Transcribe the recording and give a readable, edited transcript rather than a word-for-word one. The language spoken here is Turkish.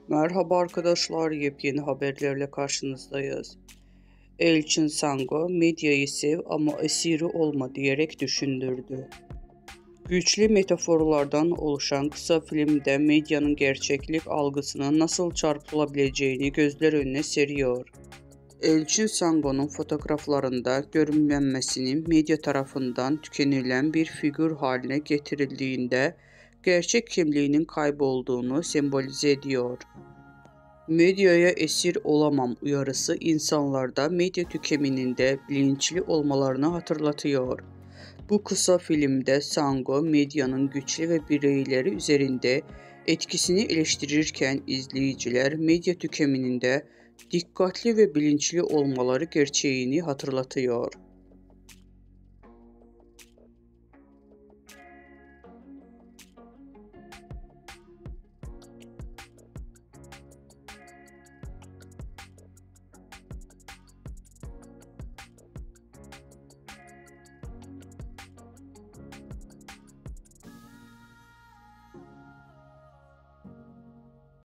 Merhaba arkadaşlar, yepyeni haberlerle karşınızdayız. Elçin Sango, medyayı sev ama esiri olma diyerek düşündürdü. Güçlü metaforlardan oluşan kısa filmde medyanın gerçeklik algısının nasıl çarpılabileceğini gözler önüne seriyor. Elçin Sango'nun fotoğraflarında görünmemesinin medya tarafından tükenilen bir figür haline getirildiğinde gerçek kimliğinin kaybolduğunu sembolize ediyor. Medyaya esir olamam uyarısı insanlarda medya tüketiminde bilinçli olmalarını hatırlatıyor. Bu kısa filmde Sango medyanın güçlü ve bireyleri üzerinde etkisini eleştirirken izleyiciler medya tüketiminde dikkatli ve bilinçli olmaları gerçeğini hatırlatıyor.